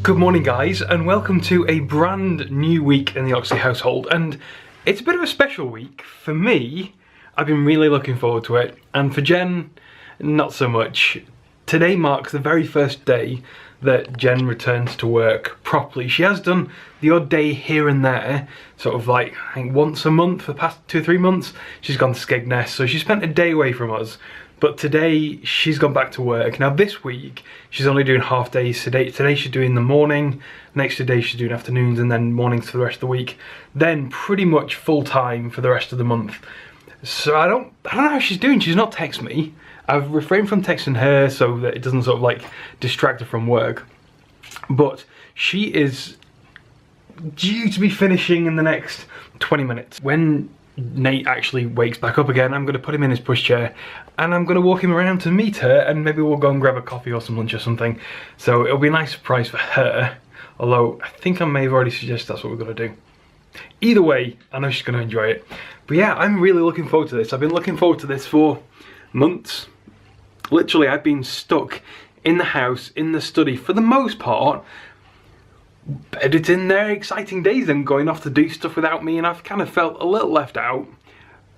Good morning guys, and welcome to a brand new week in the Oxley household. And it's a bit of a special week. For me, I've been really looking forward to it, and for Jen, not so much. Today marks the very first day that Jen returns to work properly. She has done the odd day here and there, sort of like, I think once a month for the past 2 or 3 months. She's gone to Skegness, so she spent a day away from us. But today, she's gone back to work. Now this week, she's only doing half days. Today she's doing the morning, next day she's doing afternoons, and then mornings for the rest of the week. Then pretty much full time for the rest of the month. So I don't know how she's doing. She's not texted me. I've refrained from texting her so that it doesn't sort of like distract her from work. But she is due to be finishing in the next 20 minutes. When Nate actually wakes back up again, I'm going to put him in his pushchair and I'm going to walk him around to meet her, and maybe we'll go and grab a coffee or some lunch or something. So it'll be a nice surprise for her, although I think I may have already suggested that's what we're going to do. Either way, I know she's going to enjoy it. But yeah, I'm really looking forward to this. I've been looking forward to this for months. Literally, I've been stuck in the house, in the study for the most part, editing their exciting days and going off to do stuff without me, and I've kind of felt a little left out,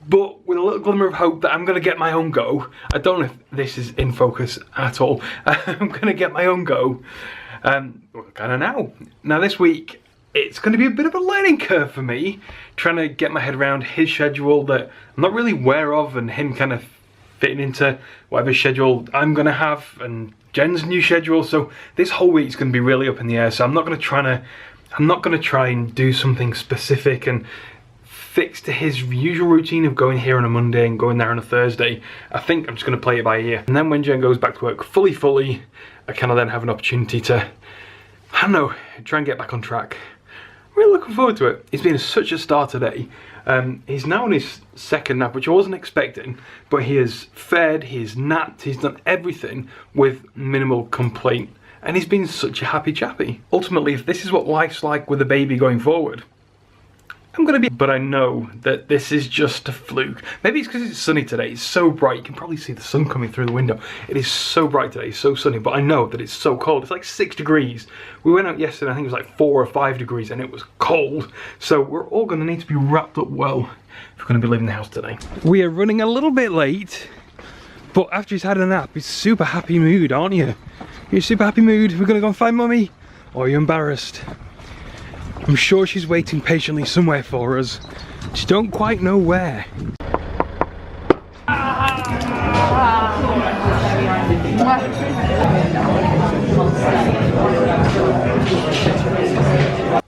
but with a little glimmer of hope that I'm going to get my own go. I don't know if this is in focus at all. I'm going to get my own go, kind of now. Now this week, it's going to be a bit of a learning curve for me, trying to get my head around his schedule that I'm not really aware of, and him kind of fitting into whatever schedule I'm going to have, and Jen's new schedule. So this whole week's going to be really up in the air. So I'm not going to try and do something specific and fix to his usual routine of going here on a Monday and going there on a Thursday. I think I'm just going to play it by ear. And then when Jen goes back to work fully, I kind of then have an opportunity to, I don't know, try and get back on track. Really looking forward to it. It's been such a start today. He's now on his second nap, which I wasn't expecting, but he has fed, he's napped, he's done everything with minimal complaint, and he's been such a happy chappy. Ultimately, if this is what life's like with a baby going forward, I'm gonna be, but I know that this is just a fluke. Maybe it's because it's sunny today, it's so bright, you can probably see the sun coming through the window. It is so bright today, so sunny, but I know that it's so cold. It's like 6 degrees. We went out yesterday, I think it was like 4 or 5 degrees, and it was cold. So we're all gonna need to be wrapped up well if we're gonna be leaving the house today. We are running a little bit late, but after he's had a nap, he's super happy mood, aren't you? You're super happy mood? We're gonna go and find mummy? Or are you embarrassed? I'm sure she's waiting patiently somewhere for us. Just don't quite know where.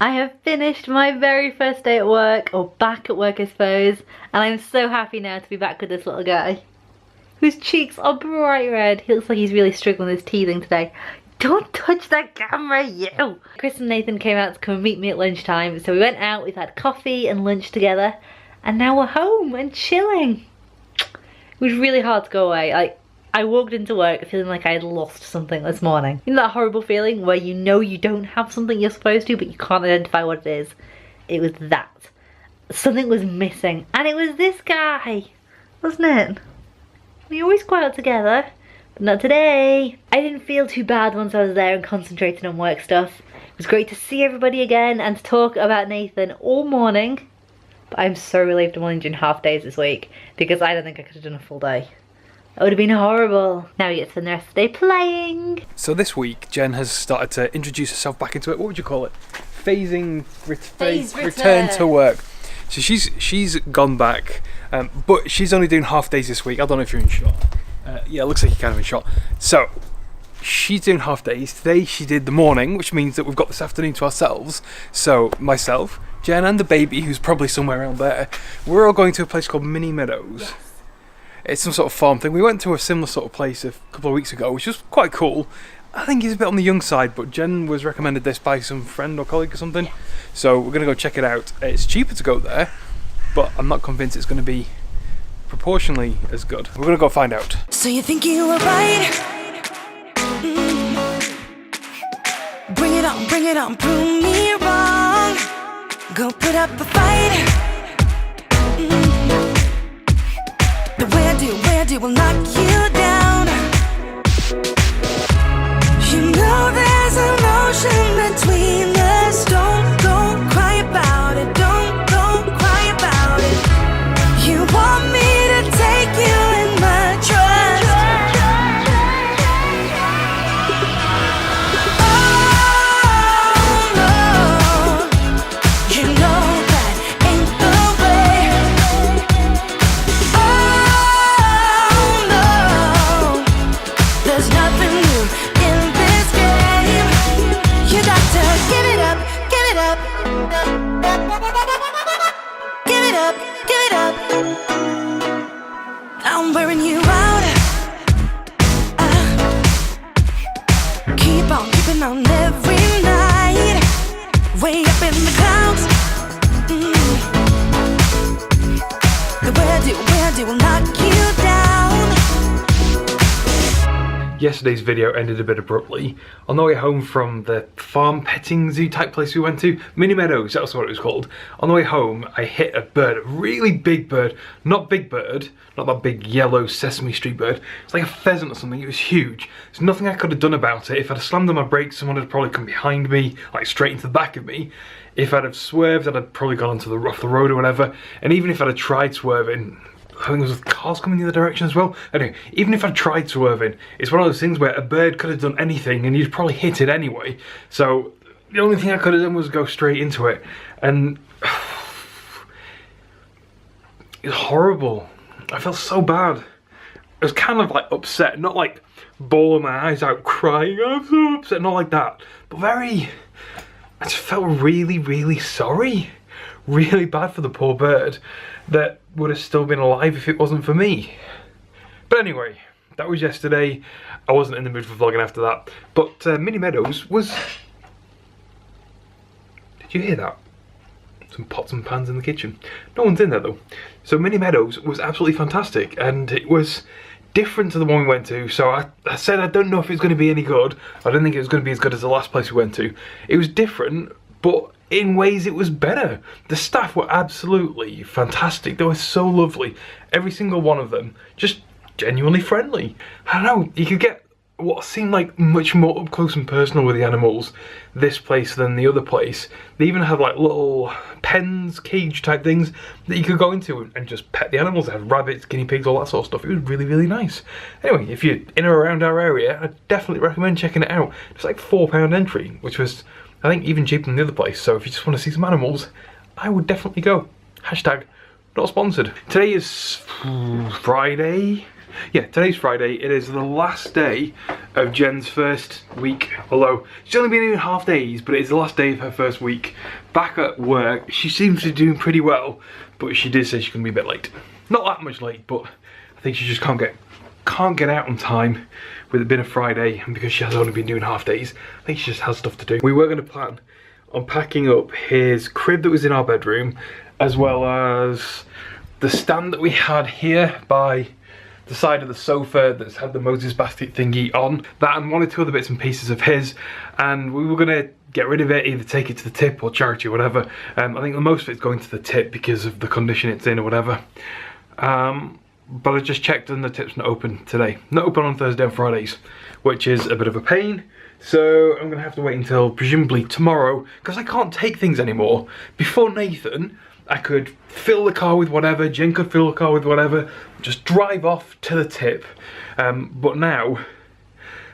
I have finished my very first day at work, or back at work I suppose, and I'm so happy now to be back with this little guy, whose cheeks are bright red. He looks like he's really struggling with his teething today. Don't touch that camera, you! Chris and Nathan came out to come and meet me at lunchtime, so we went out, we've had coffee and lunch together, and now we're home and chilling. It was really hard to go away. I walked into work feeling like I had lost something this morning. You know that horrible feeling where you know you don't have something you're supposed to, but you can't identify what it is? It was that. Something was missing, and it was this guy, wasn't it? We always go out together. Not today. I didn't feel too bad once I was there and concentrating on work stuff. It was great to see everybody again and to talk about Nathan all morning. But I'm so relieved I'm only doing half days this week, because I don't think I could have done a full day. That would have been horrible. Now we get to spend the rest of the day playing. So this week, Jen has started to introduce herself back into it. What would you call it? Phasing, return to work. So she's gone back, but she's only doing half days this week. I don't know if you're in shot. Yeah, it looks like you're kind of in shot. So, she's doing half days. Today she did the morning, which means that we've got this afternoon to ourselves. So, myself, Jen and the baby, who's probably somewhere around there, we're all going to a place called Mini Meadows. Yes. It's some sort of farm thing. We went to a similar sort of place a couple of weeks ago, which was quite cool. I think it's a bit on the young side, but Jen was recommended this by some friend or colleague or something. Yes. So, we're going to go check it out. It's cheaper to go there, but I'm not convinced it's going to be proportionally as good. We're gonna go find out. So you think you were right? Bring it on, prove me wrong. Go put up a fight. The way I do will knock you down. You know there's an ocean up, give it up. I'm wearing you out. Keep on keeping on every night. Way up in the clouds. Where do will knock you down. Yesterday's video ended a bit abruptly. On the way home from the farm petting zoo type place we went to, Mini Meadows, that's what it was called. On the way home, I hit a bird, a really big bird. Not Big Bird, not that big yellow Sesame Street bird. It's like a pheasant or something, it was huge. There's nothing I could have done about it. If I'd have slammed on my brakes, someone would have probably come behind me, like straight into the back of me. If I'd have swerved, I'd have probably gone onto off the road or whatever. And even if I'd have tried swerving, I think there was cars coming the other direction as well. Anyway, even if I tried swerving, it's one of those things where a bird could have done anything and you'd probably hit it anyway. So the only thing I could have done was go straight into it. And it's horrible. I felt so bad. I was kind of like upset, not like bawling my eyes out crying, I'm so upset, not like that. But I just felt really, really sorry. Really bad for the poor bird that would have still been alive if it wasn't for me. But anyway, that was yesterday. I wasn't in the mood for vlogging after that. But Mini Meadows was... Did you hear that? Some pots and pans in the kitchen. No one's in there though. So Mini Meadows was absolutely fantastic, and it was different to the one we went to. So I said I don't know if it's going to be any good. I don't think it was going to be as good as the last place we went to. It was different, but in ways it was better. The staff were absolutely fantastic. They were so lovely. Every single one of them just genuinely friendly. I don't know, you could get what seemed like much more up close and personal with the animals this place than the other place. They even had like little pens, cage type things that you could go into and just pet the animals. They had rabbits, guinea pigs, all that sort of stuff. It was really, really nice. Anyway, if you're in or around our area, I'd definitely recommend checking it out. It's like £4 entry, which was, I think, even cheaper than the other place. So if you just want to see some animals, I would definitely go. Hashtag not sponsored. Today is Friday. Yeah, today's Friday. It is the last day of Jen's first week. Although she's only been in half days, but it is the last day of her first week back at work. She seems to be doing pretty well, but she did say she can be a bit late. Not that much late, but I think she just can't get out on time with it being a Friday, and because she has only been doing half days, I think she just has stuff to do. We were going to plan on packing up his crib that was in our bedroom, as well as the stand that we had here by the side of the sofa that's had the Moses basket thingy on. That and one or two other bits and pieces of his, and we were going to get rid of it, either take it to the tip or charity or whatever. I think the most of it's going to the tip because of the condition it's in or whatever. But I just checked and the tip's not open today. Not open on Thursday and Fridays, which is a bit of a pain. So I'm gonna have to wait until presumably tomorrow, because I can't take things anymore. Before Nathan, I could fill the car with whatever, Jen could fill the car with whatever, just drive off to the tip. But now,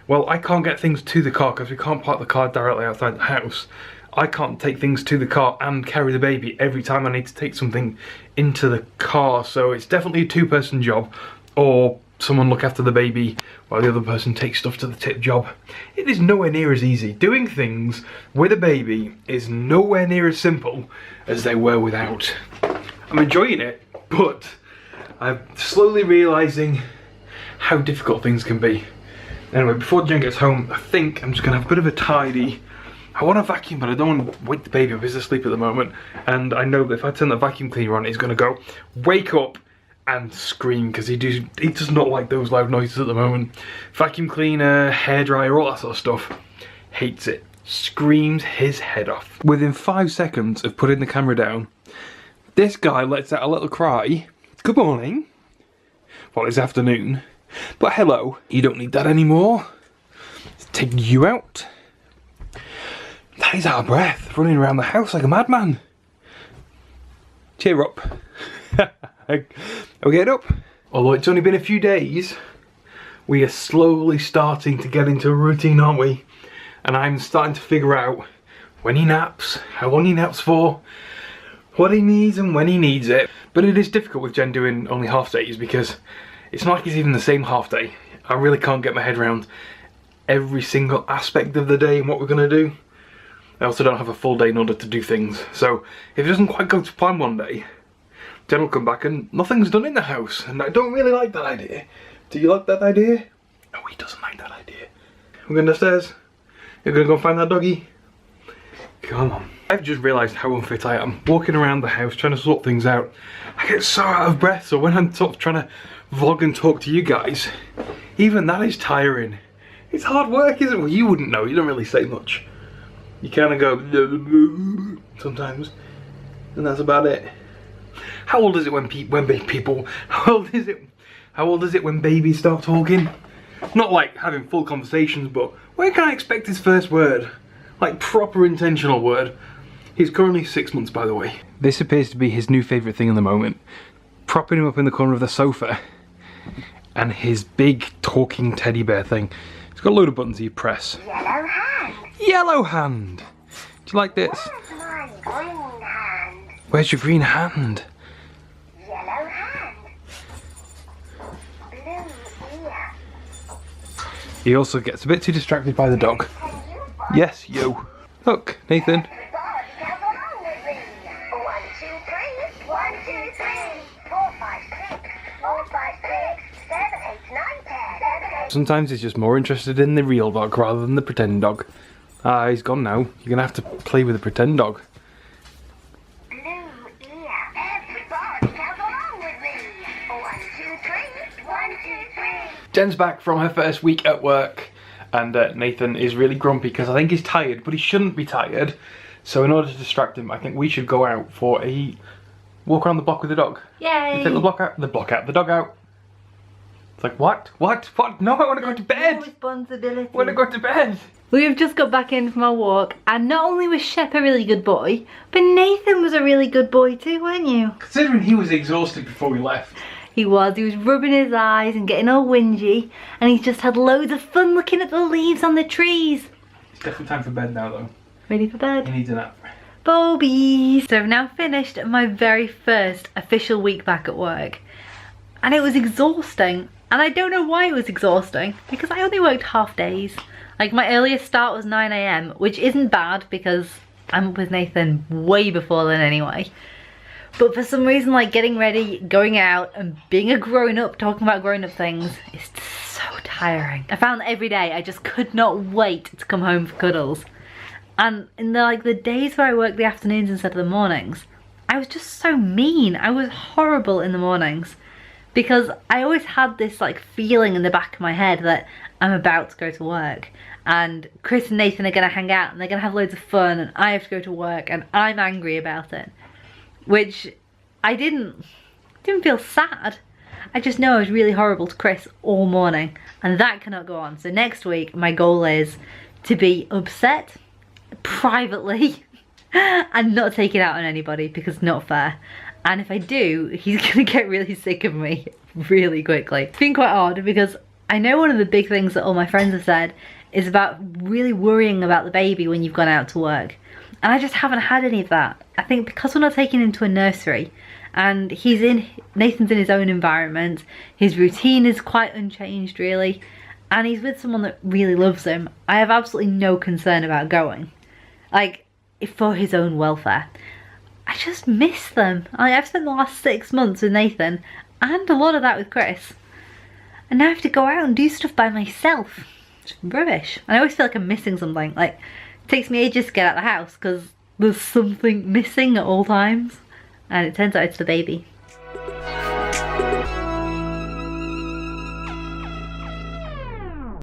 well, I can't get things to the car because we can't park the car directly outside the house. I can't take things to the car and carry the baby every time I need to take something into the car. So it's definitely a two-person job, or someone look after the baby while the other person takes stuff to the tip job. It is nowhere near as easy. Doing things with a baby is nowhere near as simple as they were without. I'm enjoying it, but I'm slowly realising how difficult things can be. Anyway, before Jen gets home, I think I'm just going to have a bit of a tidy. I want to vacuum, but I don't want to wake the baby up. He's asleep at the moment, and I know that if I turn the vacuum cleaner on, he's going to go wake up and scream, because he does not like those loud noises at the moment. Vacuum cleaner, hairdryer, all that sort of stuff. Hates it. Screams his head off. Within 5 seconds of putting the camera down, this guy lets out a little cry. Good morning. Well, it's afternoon. But hello, you don't need that anymore. It's taking you out. He's out of breath, running around the house like a madman. Cheer up. Are we getting up? Although it's only been a few days, we are slowly starting to get into a routine, aren't we? And I'm starting to figure out when he naps, how long he naps for, what he needs and when he needs it. But it is difficult with Jen doing only half days, because it's not like it's even the same half day. I really can't get my head around every single aspect of the day and what we're going to do. I also don't have a full day in order to do things. So if it doesn't quite go to plan one day, Then we'll come back and nothing's done in the house, and I don't really like that idea. Do you like that idea? No, he doesn't like that idea. We're going downstairs. You're going to go find that doggy? Come on. I've just realised how unfit I am. Walking around the house trying to sort things out. I get so out of breath, so when I'm sort of trying to vlog and talk to you guys, even that is tiring. It's hard work, isn't it? Well, you wouldn't know. You don't really say much. You kind of go sometimes, and that's about it. How old is it when people? How old is it? How old is it when babies start talking? Not like having full conversations, but when can I expect his first word? Like proper intentional word. He's currently 6 months, by the way. This appears to be his new favourite thing in the moment. Propping him up in the corner of the sofa. And his big talking teddy bear thing. It's got a load of buttons you press. Yellow hand. Yellow hand. Do you like this? Where's my green hand? Where's your green hand? Yellow hand. Blue ear. He also gets a bit too distracted by the dog. Yes, you. Look, Nathan. Everybody count along with me. 1, 2, 3. 1, 2, 3. 4, 5, 6. 4, 5, 6. 7, 8, 9, 10. 7, 8. Sometimes he's just more interested in the real dog rather than the pretend dog. Ah, he's gone now. You're gonna have to play with the pretend dog. Blue ear. Everybody count along with me. 1, 2, 3. 1, 2, 3. Jen's back from her first week at work, and Nathan is really grumpy because I think he's tired, but he shouldn't be tired. So in order to distract him, I think we should go out for a walk around the block with the dog. Yay! Take the dog out. It's like, what? No, I want to go to bed. No responsibility. I want to go to bed. We've just got back in from our walk, and not only was Shep a really good boy, but Nathan was a really good boy too, weren't you? Considering he was exhausted before we left. He was rubbing his eyes and getting all whingy, and he's just had loads of fun looking at the leaves on the trees. It's definitely time for bed now though. Ready for bed? He needs a nap. Bobies! So I've now finished my very first official week back at work, and it was exhausting. And I don't know why it was exhausting, because I only worked half days. Like, my earliest start was 9 AM, which isn't bad because I'm up with Nathan way before then anyway. But for some reason, like, getting ready, going out, and being a grown-up, talking about grown-up things is so tiring. I found that every day I just could not wait to come home for cuddles. And in the days where I worked the afternoons instead of the mornings, I was just so mean. I was horrible in the mornings. Because I always had this like feeling in the back of my head that I'm about to go to work, and Chris and Nathan are gonna hang out and they're gonna have loads of fun, and I have to go to work and I'm angry about it. Which I didn't feel sad. I just know I was really horrible to Chris all morning, and that cannot go on. So next week my goal is to be upset privately and not take it out on anybody because it's not fair. And if I do, he's gonna get really sick of me really quickly. It's been quite odd because I know one of the big things that all my friends have said is about really worrying about the baby when you've gone out to work. And I just haven't had any of that. I think because we're not taking him to a nursery and Nathan's in his own environment, his routine is quite unchanged really, and he's with someone that really loves him, I have absolutely no concern about going. Like, for his own welfare. I just miss them. I've spent the last 6 months with Nathan and a lot of that with Chris. And now I have to go out and do stuff by myself. It's rubbish. And I always feel like I'm missing something. Like, it takes me ages to get out of the house because there's something missing at all times. And it turns out it's the baby.